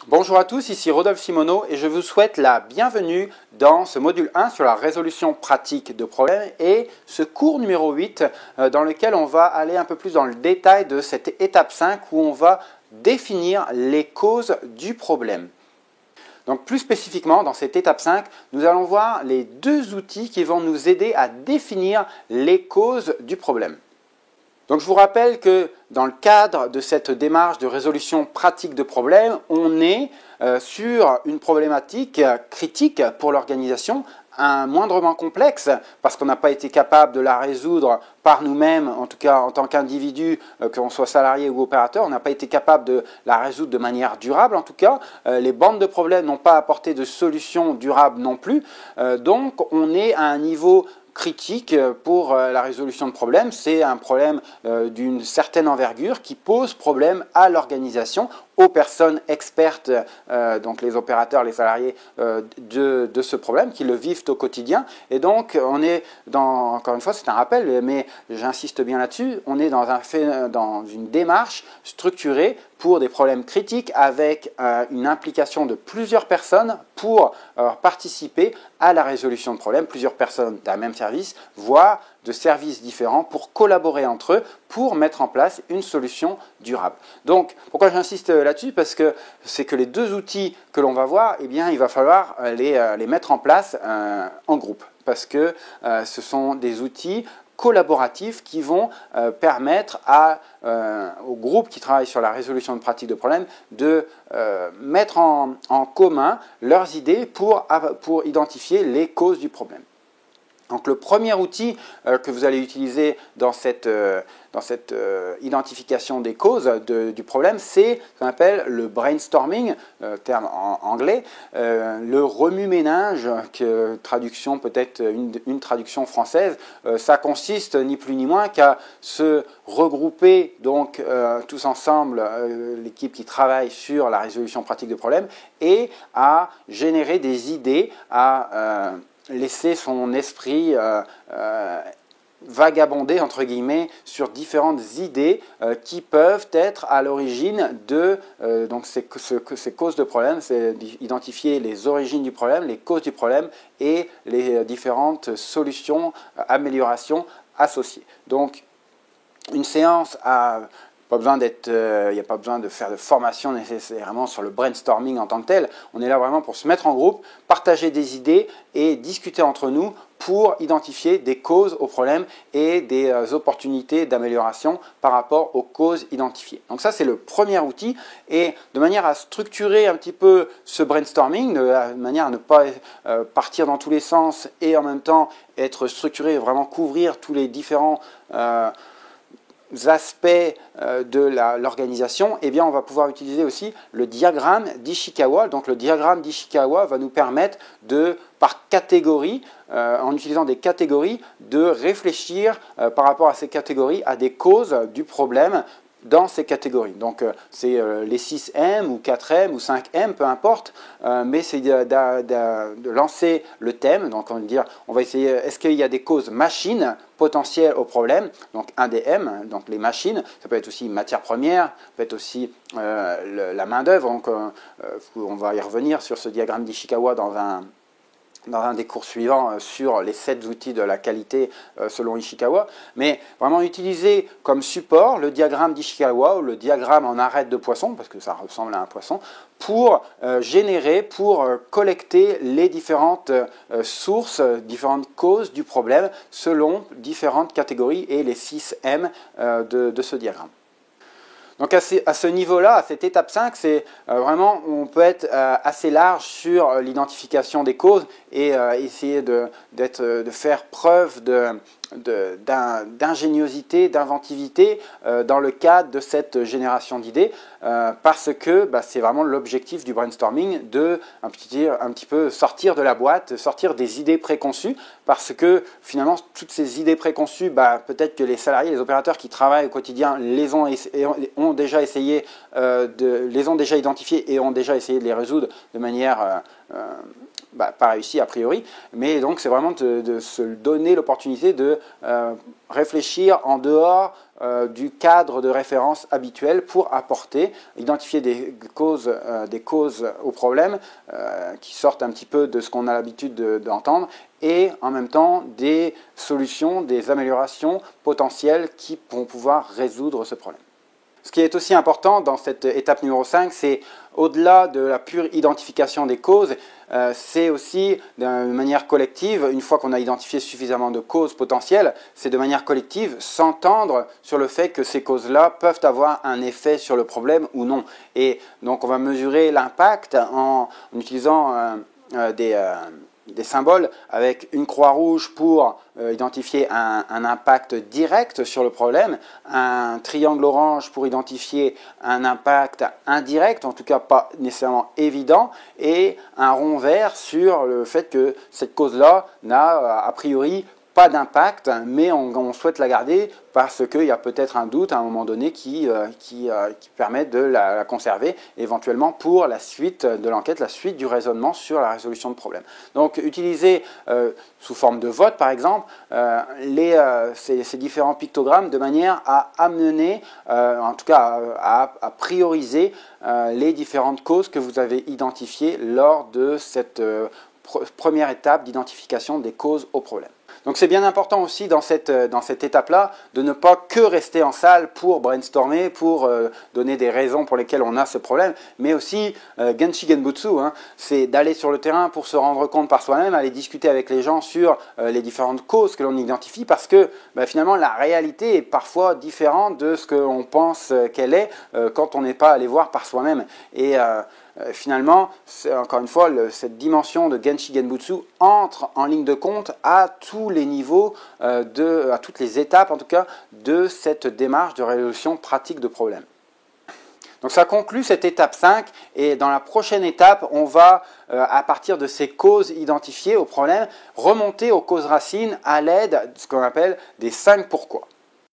Bonjour à tous, ici Rodolphe Simoneau et je vous souhaite la bienvenue dans ce module 1 sur la résolution pratique de problèmes et ce cours numéro 8 dans lequel on va aller un peu plus dans le détail de cette étape 5 où on va définir les causes du problème. Donc plus spécifiquement, dans cette étape 5, nous allons voir les deux outils qui vont nous aider à définir les causes du problème. Donc je vous rappelle que dans le cadre de cette démarche de résolution pratique de problèmes, on est sur une problématique critique pour l'organisation, moindrement complexe, parce qu'on n'a pas été capable de la résoudre par nous-mêmes, en tout cas en tant qu'individu, qu'on soit salarié ou opérateur, on n'a pas été capable de la résoudre de manière durable, en tout cas. Les bandes de problèmes n'ont pas apporté de solution durable non plus, donc on est à un niveau critique pour la résolution de problèmes. C'est un problème d'une certaine envergure qui pose problème à l'organisation, aux personnes expertes, donc les opérateurs, les salariés de ce problème, qui le vivent au quotidien. Et donc, on est dans, encore une fois, c'est un rappel, mais j'insiste bien là-dessus, on est dans une démarche structurée pour des problèmes critiques avec une implication de plusieurs personnes pour participer à la résolution de problèmes, plusieurs personnes d'un même service, voire de services différents pour collaborer entre eux pour mettre en place une solution durable. Donc, pourquoi j'insiste là-dessus? Parce que c'est que les deux outils que l'on va voir, eh bien, il va falloir les mettre en place en groupe. Parce que ce sont des outils collaboratifs qui vont permettre au groupe qui travaille sur la résolution de pratiques de problèmes de mettre en commun leurs idées pour identifier les causes du problème. Donc le premier outil que vous allez utiliser dans cette identification des causes du problème, c'est ce qu'on appelle le brainstorming, terme en anglais, le remue-ménage, traduction peut-être une traduction française. Ça consiste ni plus ni moins qu'à se regrouper donc tous ensemble, l'équipe qui travaille sur la résolution pratique de problèmes, et à générer des idées, à laisser son esprit vagabonder, entre guillemets, sur différentes idées qui peuvent être à l'origine de donc ces causes de problème, c'est identifier les origines du problème, les causes du problème et les différentes solutions, améliorations associées. Donc, une séance il n'y a pas besoin de faire de formation nécessairement sur le brainstorming en tant que tel. On est là vraiment pour se mettre en groupe, partager des idées et discuter entre nous pour identifier des causes aux problèmes et des opportunités d'amélioration par rapport aux causes identifiées. Donc ça, c'est le premier outil. Et de manière à structurer un petit peu ce brainstorming, de manière à ne pas partir dans tous les sens et en même temps être structuré, vraiment couvrir tous les différents aspects de l'organisation, eh bien on va pouvoir utiliser aussi le diagramme d'Ishikawa. Donc le diagramme d'Ishikawa va nous permettre par catégorie, en utilisant des catégories, de réfléchir par rapport à ces catégories à des causes du problème dans ces catégories. Donc c'est les 6M ou 4M ou 5M, peu importe, mais c'est de lancer le thème. Donc on va essayer, est-ce qu'il y a des causes machines potentielles au problème, donc un des M, donc les machines, ça peut être aussi matière première, ça peut être aussi la main d'œuvre. Donc on va y revenir sur ce diagramme d'Ishikawa dans un des cours suivants sur les 7 outils de la qualité selon Ishikawa, mais vraiment utiliser comme support le diagramme d'Ishikawa ou le diagramme en arête de poisson, parce que ça ressemble à un poisson, pour collecter les différentes sources, différentes causes du problème selon différentes catégories et les 6 M de ce diagramme. Donc à ce niveau-là, à cette étape 5, c'est vraiment, on peut être assez large sur l'identification des causes et essayer de faire preuve d'ingéniosité, d'inventivité dans le cadre de cette génération d'idées, parce que c'est vraiment l'objectif du brainstorming de un petit peu sortir de la boîte, sortir des idées préconçues, parce que finalement toutes ces idées préconçues, peut-être que les salariés, les opérateurs qui travaillent au quotidien les ont déjà essayé, les ont déjà identifiées et ont déjà essayé de les résoudre de manière pas réussi a priori, mais donc c'est vraiment de se donner l'opportunité de réfléchir en dehors du cadre de référence habituel pour identifier des causes au problème qui sortent un petit peu de ce qu'on a l'habitude d'entendre et en même temps des solutions, des améliorations potentielles qui vont pouvoir résoudre ce problème. Ce qui est aussi important dans cette étape numéro 5, c'est au-delà de la pure identification des causes, c'est aussi de manière collective, une fois qu'on a identifié suffisamment de causes potentielles, c'est de manière collective s'entendre sur le fait que ces causes-là peuvent avoir un effet sur le problème ou non. Et donc on va mesurer l'impact en utilisant des symboles avec une croix rouge pour identifier un impact direct sur le problème, un triangle orange pour identifier un impact indirect, en tout cas pas nécessairement évident, et un rond vert sur le fait que cette cause-là n'a a priori pas d'impact, mais on souhaite la garder parce qu'il y a peut-être un doute à un moment donné qui permet de la conserver éventuellement pour la suite de l'enquête, la suite du raisonnement sur la résolution de problèmes. Donc utiliser sous forme de vote par exemple ces différents pictogrammes de manière à amener, en tout cas à prioriser les différentes causes que vous avez identifiées lors de cette première étape d'identification des causes au problème. Donc c'est bien important aussi dans cette étape-là de ne pas que rester en salle pour brainstormer, pour donner des raisons pour lesquelles on a ce problème, mais aussi Genshi Genbutsu, c'est d'aller sur le terrain pour se rendre compte par soi-même, aller discuter avec les gens sur les différentes causes que l'on identifie, parce que finalement la réalité est parfois différente de ce qu'on pense qu'elle est quand on n'est pas allé voir par soi-même. Et finalement, encore une fois, cette dimension de Genshi Genbutsu entre en ligne de compte à tous les niveaux, à toutes les étapes en tout cas, de cette démarche de résolution pratique de problèmes. Donc ça conclut cette étape 5 et dans la prochaine étape, on va, à partir de ces causes identifiées au problème, remonter aux causes racines à l'aide de ce qu'on appelle des 5 pourquoi.